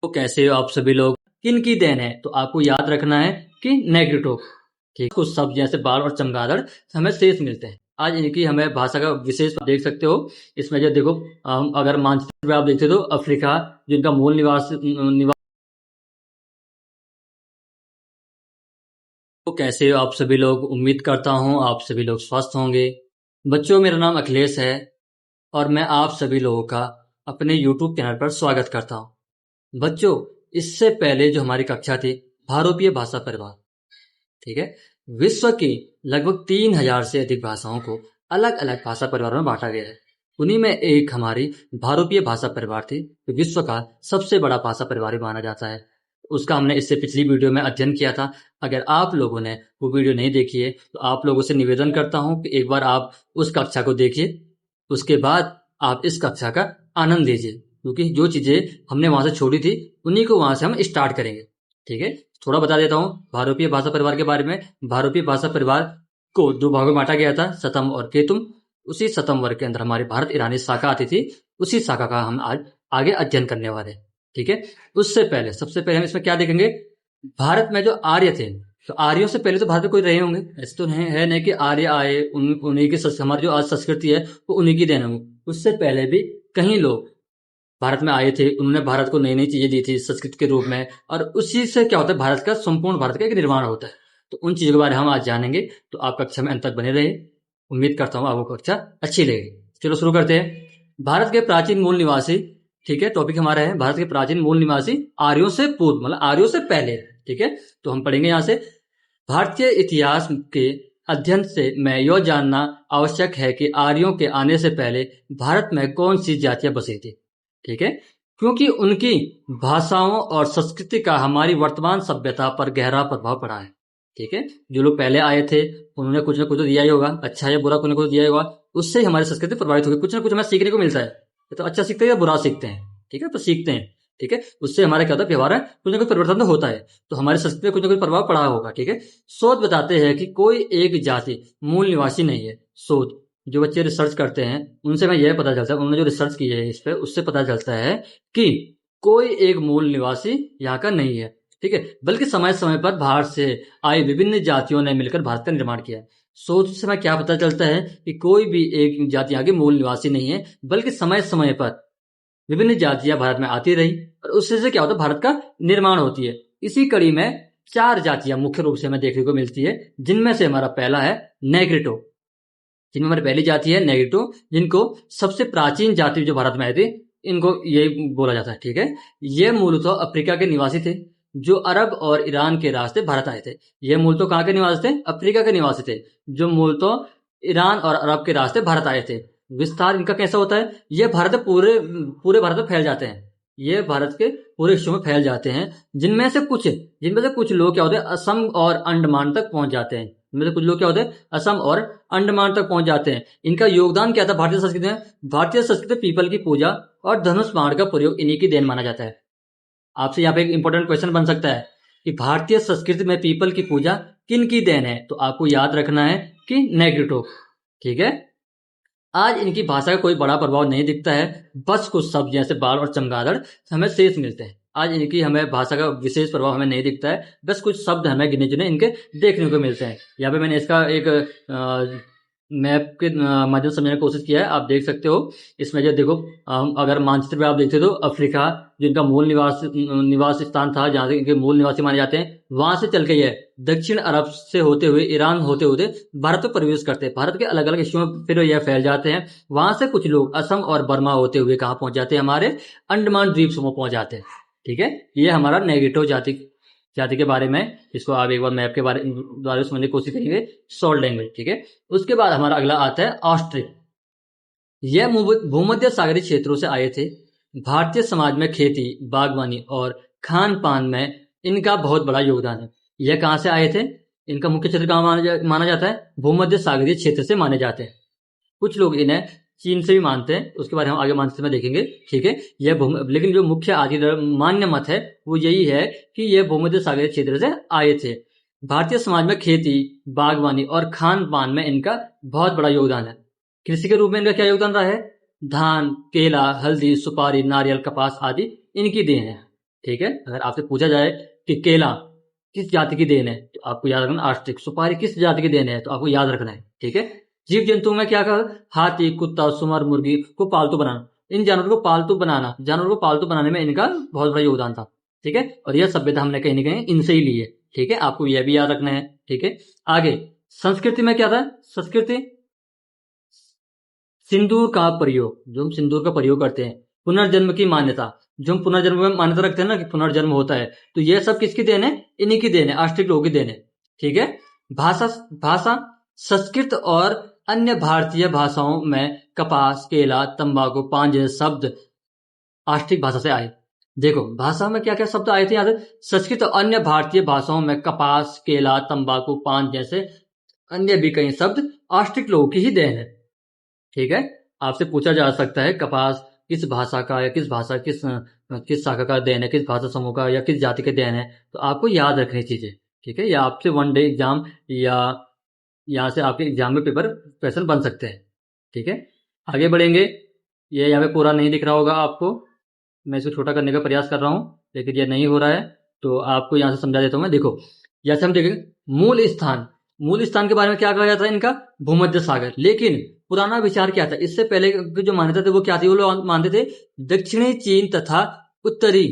तो कैसे हो आप सभी लोग, किन की देन है? तो आपको याद रखना है कि नेग्रिटो, ठीक, कुछ शब्द जैसे बाल और चमगादड़ हमें शेष मिलते हैं। आज इनकी हमें भाषा का विशेष देख सकते हो। इसमें जो देखो, अगर मानचित्र में आप देखते हो तो अफ्रीका जिनका मूल निवास। तो कैसे हो आप सभी लोग, उम्मीद करता हूँ आप सभी लोग स्वस्थ होंगे। बच्चों, मेरा नाम अखिलेश है और मैं आप सभी लोगों का अपने YouTube चैनल पर स्वागत करता हूँ। बच्चों, इससे पहले जो हमारी कक्षा थी भारतीय भाषा परिवार, ठीक है, विश्व की लगभग 3000 से अधिक भाषाओं को अलग अलग भाषा परिवारों में बांटा गया है। उन्हीं में एक हमारी भारतीय भाषा परिवार थी, जो विश्व का सबसे बड़ा भाषा परिवार भी माना जाता है। उसका हमने इससे पिछली वीडियो में अध्ययन किया था। अगर आप लोगों ने वो वीडियो नहीं देखी है तो आप लोगों से निवेदन करता हूँ कि एक बार आप उस कक्षा को देखिए, उसके बाद आप इस कक्षा का आनंद लीजिए, क्योंकि जो चीजें हमने वहां से छोड़ी थी उन्हीं को वहां से हम स्टार्ट करेंगे। ठीक है, थोड़ा बता देता हूँ भारतीय भाषा परिवार के बारे में। भारतीय भाषा परिवार को दो भागों में बांटा गया था, सतम और केतुम। उसी सतम वर्ग के अंदर हमारी भारत ईरानी शाखा आती थी, उसी शाखा का हम आज आगे अध्ययन करने वाले हैं। ठीक है, उससे पहले सबसे पहले हम इसमें क्या देखेंगे, भारत में जो आर्य थे, तो आर्यों से पहले तो भारत में कोई रहे होंगे, ऐसे तो नहीं कि आर्य आए उन्हीं की हमारी जो आज संस्कृति है वो उन्हीं की देन होंगी। उससे पहले भी कहीं लोग भारत में आए थे, उन्होंने भारत को नई नई चीजें दी थी संस्कृत के रूप में, और उसी से क्या होता है, भारत का संपूर्ण भारत का एक निर्माण होता है। तो उन चीजों के बारे में हम आज जानेंगे, तो आप कक्षा में अंत तक बने रहे। उम्मीद करता हूँ आपको कक्षा अच्छी लगेगी। चलो शुरू करते हैं। भारत के प्राचीन मूल निवासी, ठीक है, टॉपिक हमारा है भारत के प्राचीन मूल निवासी आर्यों से पूर्व, मतलब आर्यों से पहले। ठीक है, तो हम पढ़ेंगे यहाँ से। भारतीय इतिहास के अध्ययन से मैं यह जानना आवश्यक है कि आर्यों के आने से पहले भारत में कौन सी जातियां बसी थी। ठीक है, क्योंकि उनकी भाषाओं और संस्कृति का हमारी वर्तमान सभ्यता पर गहरा प्रभाव पड़ा है। ठीक है, जो लोग पहले आए थे उन्होंने कुछ ना कुछ तो दिया ही होगा, अच्छा या बुरा कुछ ना कुछ दिया ही होगा, उससे ही हमारी संस्कृति प्रभावित होगी। कुछ ना कुछ हमें सीखने को मिलता है, तो अच्छा सीखते हैं या बुरा सीखते हैं। ठीक है, तो सीखते हैं। ठीक है, उससे हमारा क्या होता है, व्यवहार है कुछ ना कुछ परिवर्तन तो होता है, तो हमारी संस्कृति में कुछ ना कुछ प्रभाव पड़ा होगा। ठीक है, शोध बताते हैं कि कोई एक जाति मूल निवासी नहीं है। शोध, जो बच्चे रिसर्च करते हैं उनसे मैं यह पता चलता है, उन्होंने जो रिसर्च की है इस पे, उससे पता चलता है कि कोई एक मूल निवासी यहाँ का नहीं है। ठीक है, बल्कि समय समय पर बाहर से आई विभिन्न जातियों ने मिलकर भारत का निर्माण किया है। शोध से हमें क्या पता चलता है कि कोई भी एक जाति यहाँ की मूल निवासी नहीं है, बल्कि समय समय पर विभिन्न जातियां भारत में आती रही और उससे से क्या होता है, भारत का निर्माण होती है। इसी कड़ी में 4 जातियां मुख्य रूप से हमें देखने को मिलती है, जिनमें से हमारा पहला है नेग्रिटो। जिनमें हमारी पहली जाति है नेग्रिटो, जिनको सबसे प्राचीन जाति जो भारत में आई थी, इनको ये बोला जाता है। ठीक है, ये मूलतः अफ्रीका के निवासी थे, जो अरब और ईरान के रास्ते भारत आए थे। ये मूलतः कहाँ के निवासी थे, अफ्रीका के निवासी थे, जो मूलतः ईरान और अरब के रास्ते भारत आए थे। विस्तार इनका कैसा होता है, ये भारत पूरे पूरे भारत में फैल जाते हैं, ये भारत के पूरे हिस्सों में फैल जाते हैं। जिनमें से कुछ लोग क्या होते हैं, असम और अंडमान तक पहुंच जाते हैं। इनमें से कुछ लोग क्या होते हैं, असम और अंडमान तक पहुंच जाते हैं। इनका योगदान क्या था भारतीय संस्कृति में, भारतीय संस्कृति में पीपल की पूजा और धनुष बाण का प्रयोग इन्हीं की देन माना जाता है। आपसे यहाँ पे एक इंपॉर्टेंट क्वेश्चन बन सकता है कि भारतीय संस्कृति में पीपल की पूजा किन की देन है, तो आपको याद रखना है कि नेग्रिटो। ठीक है, आज इनकी भाषा का कोई बड़ा प्रभाव नहीं दिखता है, बस कुछ शब्द जैसे बाल और चमगादड़ हमें शेष मिलते हैं। आज इनकी हमें भाषा का विशेष प्रभाव हमें नहीं दिखता है, बस कुछ शब्द हमें गिने चुने इनके देखने को मिलते हैं। यहाँ पे मैंने इसका एक मैप के माध्यम से समझने की कोशिश किया है, आप देख सकते हो। इसमें जो देखो, अगर मानचित्र पे आप देखते हो तो अफ्रीका जिनका मूल निवास स्थान था, जहाँ से इनके मूल निवासी माने जाते हैं, वहां से चल के ये दक्षिण अरब से होते हुए ईरान होते होते भारत में प्रवेश करते हैं। भारत के अलग अलग हिस्सों में फिर यह फैल जाते हैं। वहां से कुछ लोग असम और बर्मा होते हुए कहाँ पहुंच जाते हैं, हमारे अंडमान द्वीप समूह पहुंच जाते हैं। ठीक है, ये हमारा नेग्रिटो जाति के बारे में, इसको आप एक बार मैप के द्वारा समझने की कोशिश करेंगे, शॉर्ट लैंग्वेज। ठीक है, उसके बाद हमारा अगला आता है ऑस्ट्रिक। यह भूमध्य सागरीय क्षेत्रों से आए थे। भारतीय समाज में खेती, बागवानी और खान पान में इनका बहुत बड़ा योगदान है। यह कहाँ से आए थे, इनका मुख्य क्षेत्र कहाँ माना जाता है, भूमध्य सागरीय क्षेत्र से माने जाते हैं। कुछ लोग इन्हें चीन से भी मानते हैं, उसके बारे में हम आगे मानचित्र में देखेंगे। ठीक है, लेकिन जो मुख्य आदि मान्य मत है वो यही है कि यह भूमध्य सागरीय क्षेत्र से आए थे। भारतीय समाज में खेती, बागवानी और खान पान में इनका बहुत बड़ा योगदान है। कृषि के रूप में इनका क्या योगदान रहा है, धान, केला, हल्दी, सुपारी, नारियल, कपास आदि इनकी देन है। ठीक है। अगर आपसे पूछा जाए कि केला किस जाति की देन है तो आपको याद रखना आस्ट्रिक। सुपारी किस जाति की देन है तो आपको याद रखना है। ठीक है। जीव जंतु में क्या कहा, हाथी, कुत्ता, सुअर, मुर्गी को पालतू बनाना। इन जानवरों को पालतू बनाना, जानवरों को पालतू बनाने में इनका बहुत बड़ा योगदान था। ठीक है। और यह सभ्यता हमने कहीं ना कहीं इनसे ही ली है। ठीक है, आपको यह भी याद रखना है। ठीक है। आगे संस्कृति में क्या था, संस्कृति सिंदूर का प्रयोग, जो हम सिंदूर का प्रयोग करते हैं। पुनर्जन्म की मान्यता, जो हम पुनर्जन्म में मान्यता रखते हैं ना कि पुनर्जन्म होता है, तो यह सब किसकी देन है, इन्हीं की देन है, आस्ट्रिक लोगों की देन है। ठीक है। भाषा, भाषा संस्कृत और अन्य भारतीय भाषाओं में कपास, केला, तंबाकू, पान जैसे शब्द आस्ट्रिक भाषा से आए। देखो भाषा में क्या क्या शब्द आए थे याद है, संस्कृत और अन्य भारतीय भाषाओं में कपास, केला, तंबाकू, पान जैसे अन्य भी कई शब्द आस्ट्रिक लोगों की ही देन है। ठीक है। आपसे पूछा जा सकता है कपास किस भाषा का या किस भाषा किस शाखा का देन है, किस भाषा समूह का या किस जाति के देन है, तो आपको याद रखनी चीजें। ठीक है। या आपसे वन डे एग्जाम या यहाँ से आपके एग्जाम में पेपर क्वेश्चन बन सकते हैं। ठीक है। आगे बढ़ेंगे। ये यहाँ पे पूरा नहीं दिख रहा होगा आपको, मैं इसको छोटा करने का प्रयास कर रहा हूँ लेकिन ये नहीं हो रहा है, तो आपको यहाँ से समझा देता हूँ मैं। देखो जैसे हम देखेंगे मूल स्थान, मूल स्थान के बारे में क्या कहा जाता है, इनका भूमध्य सागर। लेकिन पुराना विचार क्या था, इससे पहले की जो मान्यता थी वो क्या थी, वो लोग मानते थे दक्षिणी चीन तथा उत्तरी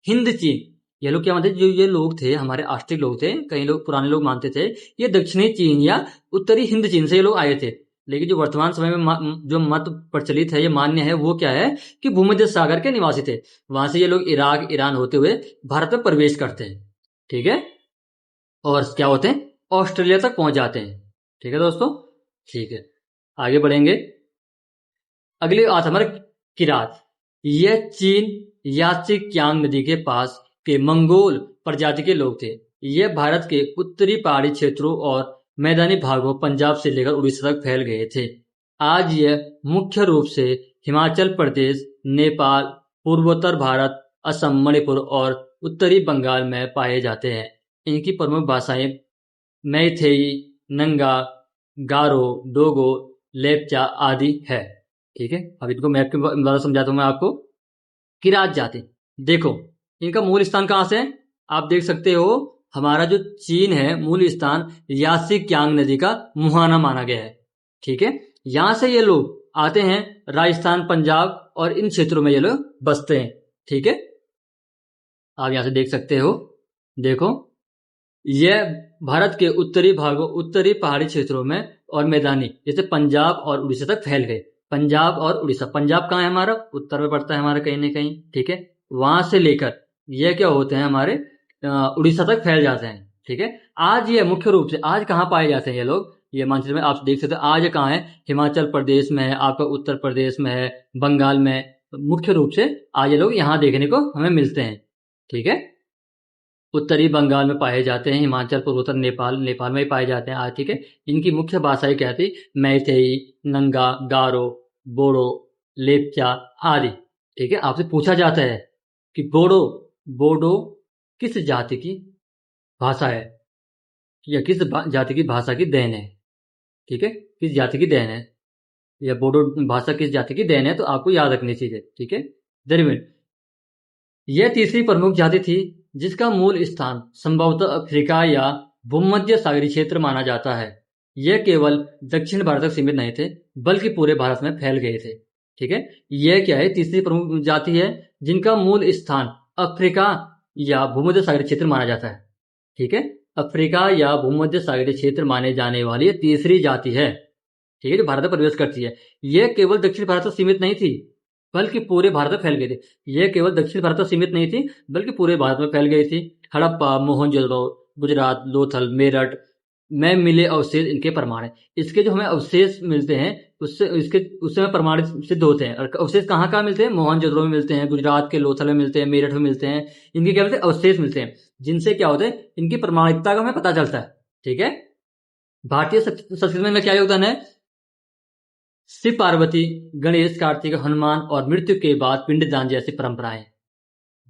हिंद चीन। ये लोग क्या मानते थे, जो ये लोग थे हमारे आस्ट्रिक लोग थे, कई लोग पुराने लोग मानते थे ये दक्षिणी चीन या उत्तरी हिंद चीन से ये लोग आए थे। लेकिन जो वर्तमान समय में जो मत प्रचलित है, ये मान्य है, वो क्या है कि भूमध्य सागर के निवासी थे। वहां से ये लोग इराक, ईरान होते हुए भारत में प्रवेश करते हैं। ठीक है। और क्या होते हैं, ऑस्ट्रेलिया तक पहुंच जाते हैं। ठीक है दोस्तों। ठीक है, आगे बढ़ेंगे। अगली बात हमारे किरात। यह चीन यात्सी क्यांग नदी के पास के मंगोल प्रजाति के लोग थे। यह भारत के उत्तरी पहाड़ी क्षेत्रों और मैदानी भागों पंजाब से लेकर उड़ीसा तक फैल गए थे। आज यह मुख्य रूप से हिमाचल प्रदेश, नेपाल, पूर्वोत्तर भारत, असम, मणिपुर और उत्तरी बंगाल में पाए जाते हैं। इनकी प्रमुख भाषाएं मैथेई, नंगा, गारो, डोगो, लेप्चा आदि है। ठीक है। अब इनको मैप के द्वारा समझाता हूं मैं आपको। किरात जाति, देखो इनका मूल स्थान कहां से है, आप देख सकते हो हमारा जो चीन है मूल स्थान यासी क्यांग नदी का मुहाना माना गया है। ठीक है। यहां से ये लोग आते हैं राजस्थान, पंजाब और इन क्षेत्रों में ये लोग बसते हैं। ठीक है। आप यहां से देख सकते हो, देखो यह भारत के उत्तरी भागों, उत्तरी पहाड़ी क्षेत्रों में और मैदानी जैसे पंजाब और उड़ीसा तक फैल गए। पंजाब और उड़ीसा, पंजाब कहाँ है हमारा, उत्तर में पड़ता है हमारा कहीं ना कहीं। ठीक है। वहां से लेकर ये क्या होते हैं हमारे उड़ीसा तक फैल जाते हैं। ठीक है। आज ये मुख्य रूप से आज कहाँ पाए जाते हैं ये लोग, ये मानचित्र में आप देख सकते हैं आज कहाँ है, हिमाचल प्रदेश में है, आपका उत्तर प्रदेश में है, बंगाल में, मुख्य रूप से आज ये लोग यहाँ देखने को हमें मिलते हैं। ठीक है। उत्तरी बंगाल में पाए जाते हैं, हिमाचल, पूर्वोत्तर नेपाल, नेपाल में ही पाए जाते हैं आज। ठीक है। इनकी मुख्य भाषाएं क्या थी, मैथेई, नंगा, गारो, बोडो, लेप्चा आदि। ठीक है। आपसे पूछा जाता है कि बोडो, बोडो किस जाति की भाषा है या किस जाति की भाषा की देन है। ठीक है। किस जाति की देन है या बोडो भाषा किस जाति की देन है, तो आपको याद रखनी चाहिए। ठीक है। द्रविड़, यह तीसरी प्रमुख जाति थी जिसका मूल स्थान संभवतः अफ्रीका या भूमध्य सागरीय क्षेत्र माना जाता है। यह केवल दक्षिण भारत तक सीमित नहीं थे बल्कि पूरे भारत में फैल गए थे। ठीक है। यह क्या है, तीसरी प्रमुख जाति है जिनका मूल स्थान अफ्रीका या भूमध्य सागरीय क्षेत्र माना जाता है। ठीक है। अफ्रीका या भूमध्य सागरीय क्षेत्र माने जाने वाली यह तीसरी जाति है। ठीक है, जो भारत में प्रवेश करती है। यह केवल दक्षिण भारत तक सीमित नहीं थी बल्कि पूरे भारत में फैल गई थी। यह केवल दक्षिण भारत तक सीमित नहीं थी बल्कि पूरे भारत में फैल गई थी। हड़प्पा, मोहनजोदड़ो, गुजरात, लोथल, मेरठ में मिले अवशेष इनके प्रमाण है। इसके जो हमें अवशेष मिलते हैं उससे हमें प्रमाणित सिद्ध होते हैं। और अवशेष कहाँ कहाँ मिलते हैं, मोहनजोदड़ो में मिलते हैं, गुजरात के लोथल में मिलते हैं, मेरठ में मिलते हैं। इनके क्या मिलते हैं, अवशेष मिलते हैं, जिनसे क्या होता है इनकी प्रमाणिकता का हमें पता चलता है। ठीक है। भारतीय संस्कृति में क्या योगदान है, शिव पार्वती, गणेश, कार्तिक, हनुमान और मृत्यु के बाद पिंडदान जैसी परंपराएं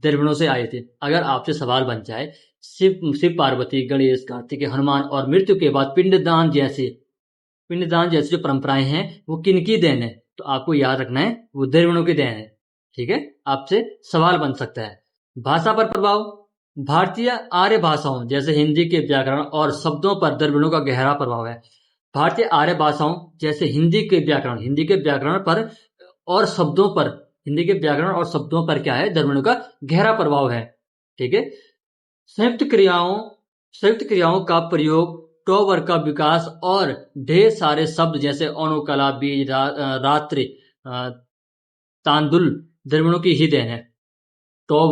द्रविड़ों से आए थे। अगर आपसे सवाल बन जाए शिव पार्वती, गणेश, कार्तिक, हनुमान और मृत्यु के बाद पिंडदान जैसी जो परंपराएं हैं वो किनकी देन है, तो आपको याद रखना है वो द्रविड़ों की देन है। ठीक है। आपसे सवाल बन सकता है। भाषा पर प्रभाव। भारतीय आर्य भाषाओं जैसे हिंदी के व्याकरण और शब्दों पर द्रविड़ों का गहरा प्रभाव है। भारतीय आर्य भाषाओं जैसे हिंदी के व्याकरण पर और शब्दों पर, हिंदी के व्याकरण और शब्दों पर क्या है, द्रविड़ों का गहरा प्रभाव है। ठीक है। संयुक्त क्रियाओं का प्रयोग, टो वर्ग का विकास और ढेर सारे शब्द जैसे अनुकला, बीज, रात्रि, तांदुल द्रविड़ों की ही देन है। टो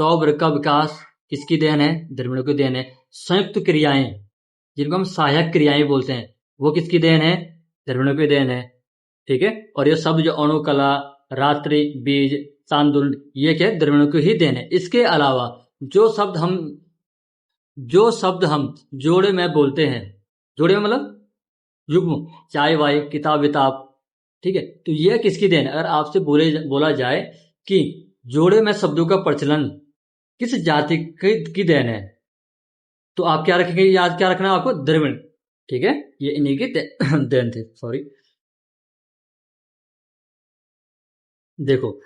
वर्ग का विकास किसकी देन है? द्रविड़ों की देन है। संयुक्त क्रियाएं जिनको हम सहायक क्रियाएं बोलते हैं, वो किसकी देन है? द्रविड़ों की देन है। ठीक है। और ये शब्द जो अनुकला, रात्रि, बीज, तांदुल, ये क्या है? द्रविड़ों की ही देन है। इसके अलावा जो शब्द हम जोड़े में बोलते हैं, जोड़े में मतलब युग्म, चाय वाय, किताब विताब, ठीक है, तो यह किसकी देन है? अगर आपसे बोला जाए कि जोड़े में शब्दों का प्रचलन किस जाति की देन है, तो आप क्या रखेंगे? याद क्या रखना है आपको? द्रविड़। ठीक है, ये इन्हीं की देन थे। सॉरी, देखो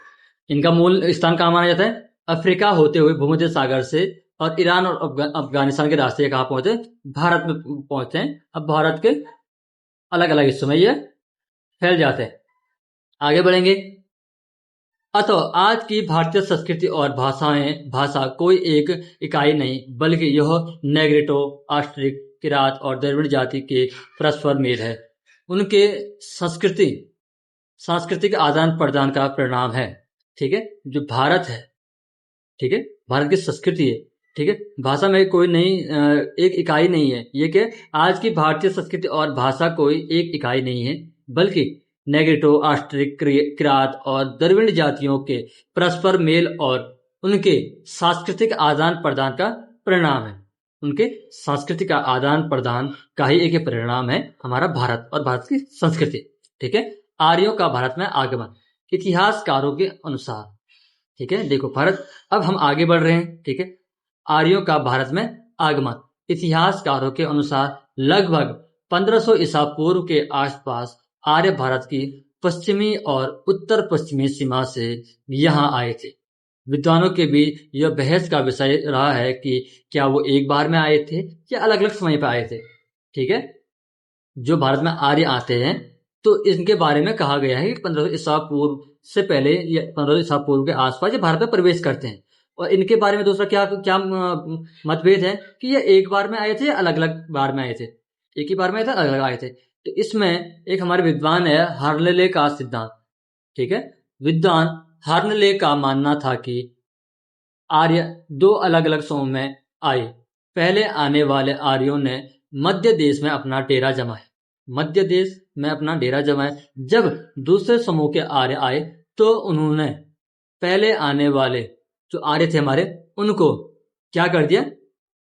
इनका मूल स्थान कहाँ माना जाता है? अफ्रीका होते हुए भूमध्य सागर से और ईरान और अफगानिस्तान के रास्ते कहाँ पहुंचे? भारत में पहुंचते हैं। अब भारत के अलग अलग हिस्सों में ये फैल जाते हैं। आगे बढ़ेंगे। अतः आज की भारतीय संस्कृति और भाषा कोई एक इकाई नहीं, बल्कि यह नेग्रिटो, ऑस्ट्रिक, किरात और द्रविड़ जाति के परस्पर मेल है। उनके सांस्कृतिक आदान प्रदान का परिणाम है। ठीक है, जो भारत है, ठीक है, भारत की संस्कृति है, ठीक है, भाषा में कोई नहीं, एक इकाई नहीं है। ये क्या? आज की भारतीय संस्कृति और भाषा कोई एक इकाई नहीं है, बल्कि नेग्रिटो, ऑस्ट्रिक, किरात और द्रविड़ जातियों के परस्पर मेल और उनके सांस्कृतिक आदान प्रदान का परिणाम है। उनके सांस्कृतिक आदान प्रदान का ही एक परिणाम है हमारा भारत और भारत की संस्कृति। ठीक है। आर्यों का भारत में आगमन इतिहासकारों के अनुसार, ठीक है, देखो भारत, अब हम आगे बढ़ रहे हैं। ठीक है। आर्यों का भारत में आगमन इतिहासकारों के अनुसार लगभग 1500 ईसा पूर्व के आसपास आर्य भारत की पश्चिमी और उत्तर पश्चिमी सीमा से यहाँ आए थे। विद्वानों के बीच यह बहस का विषय रहा है कि क्या वो एक बार में आए थे या अलग अलग समय पर आए थे। ठीक है। जो भारत में आर्य आते हैं तो इनके बारे में कहा गया है कि 1500 ईसा पूर्व से पहले या 1500 ईसा पूर्व के आसपास ये भारत में प्रवेश करते हैं। और इनके बारे में दूसरा क्या क्या मतभेद है कि ये एक बार में आए थे या अलग अलग बार में आए थे। एक ही बार में आए थे, अलग अलग आए थे। तो इसमें एक हमारे विद्वान है हार्नले का सिद्धांत। ठीक है। विद्वान हार्नले का मानना था कि आर्य दो अलग अलग समूह में आए। पहले आने वाले आर्यों ने मध्य देश में अपना डेरा जमाया। मध्य देश में अपना डेरा जमाया। जब दूसरे समूह के आर्य आए तो उन्होंने पहले आने वाले जो आर्य थे हमारे, उनको क्या कर दिया?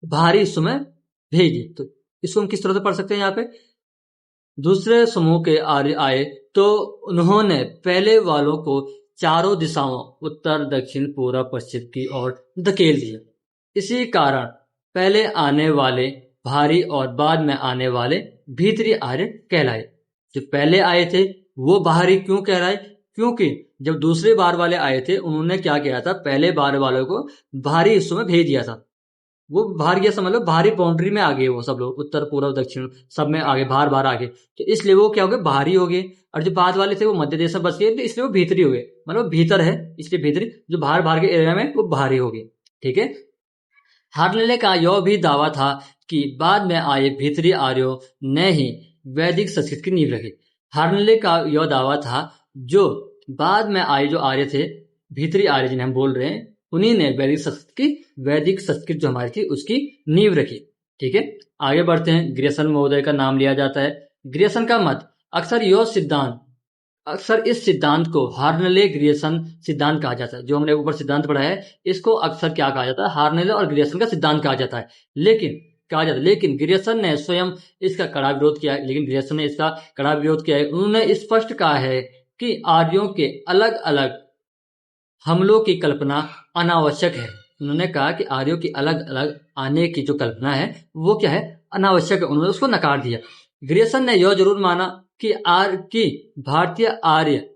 बाहरी हिस्सों में भेज दिया। तो इसको हम किस तरह से पढ़ सकते हैं? यहाँ पे दूसरे समूह के आर्य आए तो उन्होंने पहले वालों को चारों दिशाओं, उत्तर, दक्षिण, पूर्व, पश्चिम की ओर धकेल दिया। इसी कारण पहले आने वाले भारी और बाद में आने वाले भीतरी आर्य कहलाए। जो पहले आए थे वो बाहरी क्यों कहलाए? क्योंकि जब दूसरे बार वाले आए थे उन्होंने क्या किया था? पहले बार वालों को बाहरी हिस्सों में भेज दिया था। वो बाहर गया, समझ लो बाहरी बाउंड्री में आ गए वो सब लोग, उत्तर, पूर्व, दक्षिण सब में आगे, बाहर आ गए। तो इसलिए वो क्या हो गए? बाहरी हो गए। और जो बाद वाले थे वो मध्य देश में बस गए, इसलिए वो भीतरी हो गए। मतलब भीतर है इसलिए भीतरी, जो बाहर के एरिया में वो बाहरी हो गए। ठीक है। हार्नले का यह भी दावा था कि बाद में आए भीतरी आर्यों ने ही वैदिक संस्कृत की नींव रखी। हार्नले का यह दावा था जो बाद में आए जो आर्य थे, भीतरी आर्य जिन्हें हम बोल रहे हैं, उन्हीं ने वैदिक संस्कृत जो हमारी थी उसकी नींव रखी। ठीक है। आगे बढ़ते हैं। ग्रियर्सन महोदय का नाम लिया जाता है। ग्रियर्सन का मत अक्सर इस सिद्धांत को हार्नले ग्रियर्सन सिद्धांत कहा जाता है। जो हमने ऊपर सिद्धांत पढ़ा है इसको अक्सर क्या कहा जाता है? हार्नले और ग्रियर्सन का सिद्धांत कहा जाता है। लेकिन ग्रियर्सन ने स्वयं इसका कड़ा विरोध किया है। उन्होंने स्पष्ट कहा है कि आर्यों के अलग अलग हमलों की कल्पना अनावश्यक है। उन्होंने कहा कि आर्यों की अलग अलग आने की जो कल्पना है वो क्या है? अनावश्यक है। उन्होंने उसको नकार दिया। ग्रियर्सन ने यह जरूर माना कि भारतीय आर्य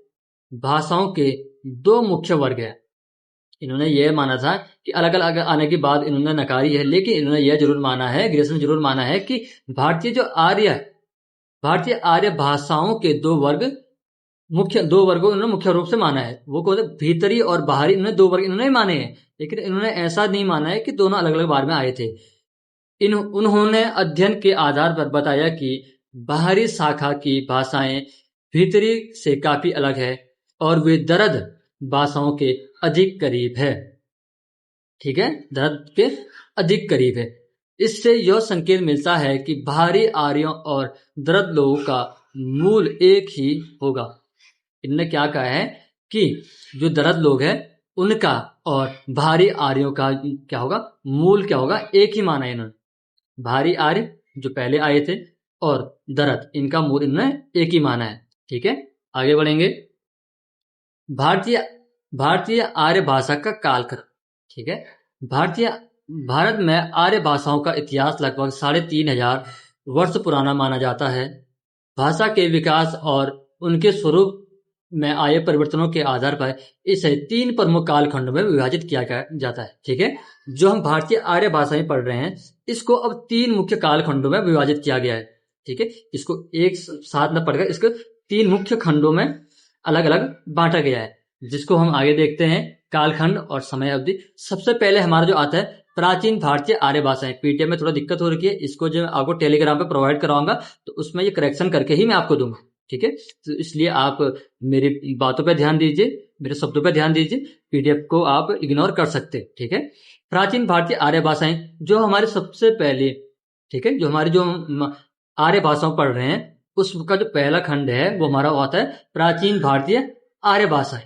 भाषाओं के दो मुख्य वर्ग हैं, इन्होंने यह माना था कि अलग अलग आने की बात इन्होंने नकारी है, लेकिन इन्होंने यह जरूर माना है, ग्रेस ने जरूर माना है कि भारतीय आर्य भाषाओं के दो वर्गों इन्होंने मुख्य रूप से माना है। वो कौन है? भीतरी और बाहरी, इन्होंने दो वर्ग इन्होंने माने हैं, लेकिन इन्होंने ऐसा नहीं माना है कि दोनों अलग अलग बार में आए थे। उन्होंने अध्ययन के आधार पर बताया कि बाहरी शाखा की भाषाएं भीतरी से काफी अलग है और वे दरद भाषाओं के अधिक करीब है। ठीक है, दरद के अधिक करीब है। इससे यह संकेत मिलता है कि बाहरी आर्यों और दरद लोगों का मूल एक ही होगा। इन्होंने क्या कहा है कि जो दरद लोग हैं उनका और बाहरी आर्यों का क्या होगा, मूल क्या होगा, एक ही माना है इन्होंने। बाहरी आर्य जो पहले आए थे और दरद, इनका मूल इन्होंने एक ही माना है। ठीक है, आगे बढ़ेंगे। भारतीय आर्य भाषा का कालक्रम। ठीक है, भारत में आर्य भाषाओं का इतिहास लगभग 3500 वर्ष पुराना माना जाता है। भाषा के विकास और उनके स्वरूप में आए परिवर्तनों के आधार पर इसे 3 प्रमुख कालखंडों में विभाजित किया जाता है। ठीक है, जो हम भारतीय आर्य भाषाएं पढ़ रहे हैं इसको अब 3 मुख्य कालखंडों में विभाजित किया गया है। ठीक है, इसको एक साथ में पढ़कर इसको 3 मुख्य खंडों में अलग अलग बांटा गया है, जिसको हम आगे देखते हैं। कालखंड और समय अवधि। सबसे पहले हमारा जो आता है प्राचीन भारतीय आर्य भाषाएं। पीटीएम में थोड़ा दिक्कत हो रही है, इसको जो आपको टेलीग्राम पे प्रोवाइड कराऊंगा तो उसमें ये करेक्शन करके ही मैं आपको दूंगा। ठीक है, तो इसलिए आप मेरी बातों पे ध्यान दीजिए, मेरे शब्दों पे ध्यान दीजिए, पीडीएफ को आप इग्नोर कर सकते हैं। ठीक है, प्राचीन भारतीय आर्य भाषाएं जो हमारे सबसे पहले, ठीक है, जो हमारी जो आर्य भाषाओं पढ़ रहे हैं उसका जो पहला खंड है वो हमारा होता है प्राचीन भारतीय आर्य भाषाएं।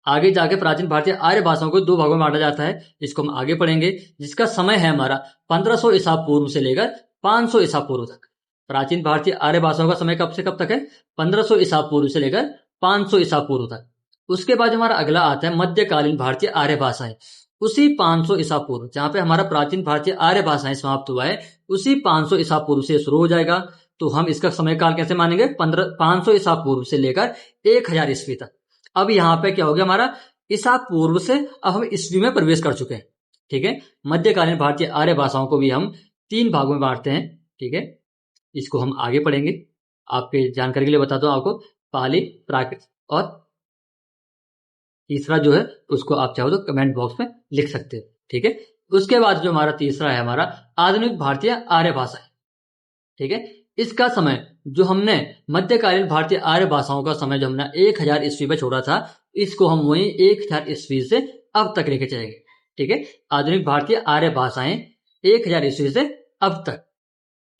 आगे जाके प्राचीन भारतीय आर्य भाषाओं को 2 भागों में बांटा जाता है, जिसको हम आगे पढ़ेंगे, जिसका समय है हमारा 1500 ईसा पूर्व से लेकर 500 ईसा पूर्व तक। प्राचीन भारतीय आर्य भाषाओं का समय कब से कब तक है? 1500 ईसा पूर्व से लेकर 500 ईसा पूर्व तक। उसके बाद हमारा अगला आता है मध्यकालीन भारतीय आर्य भाषाएं। उसी 500 ईसा पूर्व, जहां पे हमारा प्राचीन भारतीय आर्य भाषाएं समाप्त हुआ है, उसी 500 ईसा पूर्व से शुरू हो जाएगा। तो हम इसका समय काल कैसे मानेंगे? 500 ईसा पूर्व से लेकर 1000 ईस्वी तक। अब यहाँ पे क्या हो गया हमारा, ईसा पूर्व से अब हम ईस्वी में प्रवेश कर चुके हैं। ठीक है, मध्यकालीन भारतीय आर्य भाषाओं को भी हम 3 भागों में बांटते हैं। ठीक है, इसको हम आगे पढ़ेंगे। आपके जानकारी के लिए बता दूं आपको, पाली, प्राकृत और तीसरा जो है उसको आप चाहो तो कमेंट बॉक्स में लिख सकते हैं। ठीक है, उसके बाद जो हमारा तीसरा है हमारा आधुनिक भारतीय आर्य भाषा है। ठीक है, इसका समय जो हमने मध्यकालीन भारतीय आर्य भाषाओं का समय जो हमने 1000 ईस्वी में छोड़ा था, इसको हम वही 1000 ईस्वी से अब तक लेके चलेंगे। ठीक है, आधुनिक भारतीय आर्य भाषाएं 1000 ईस्वी से अब तक।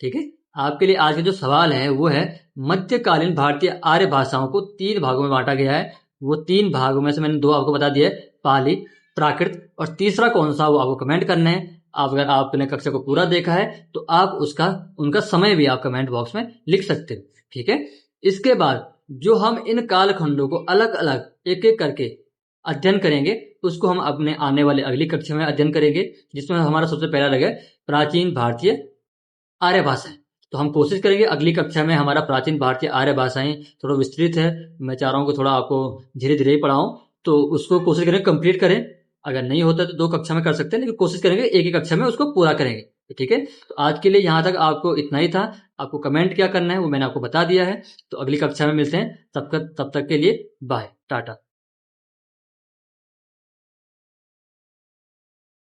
ठीक है, आपके लिए आज का जो सवाल है वो है मध्यकालीन भारतीय आर्य भाषाओं को 3 भागों में बांटा गया है। वो 3 भागों में से मैंने 2 आपको बता दिया है, पाली, प्राकृत, और तीसरा कौन सा वो आपको कमेंट करना है। अगर आपने कक्षा को पूरा देखा है तो आप उनका समय भी आप कमेंट बॉक्स में लिख सकते हैं। ठीक है, इसके बाद जो हम इन कालखंडों को अलग अलग एक एक करके अध्ययन करेंगे उसको हम अपने आने वाले अगली कक्षा में अध्ययन करेंगे, जिसमें हमारा सबसे पहला लगे प्राचीन भारतीय आर्य भाषाएं। तो हम कोशिश करेंगे अगली कक्षा में हमारा प्राचीन भारतीय आर्य भाषाएं थोड़ा विस्तृत है, मैं चाह रहा हूँ कि थोड़ा आपको धीरे धीरे ही पढ़ाऊं, तो उसको कोशिश करें कंप्लीट करें। अगर नहीं होता तो 2 कक्षा में कर सकते हैं, लेकिन कोशिश करेंगे एक ही कक्षा में उसको पूरा करेंगे। ठीक है, तो आज के लिए यहाँ तक आपको इतना ही था। आपको कमेंट क्या करना है वो मैंने आपको बता दिया है। तो अगली कक्षा में मिलते हैं, तब तक के लिए बाय, टाटा।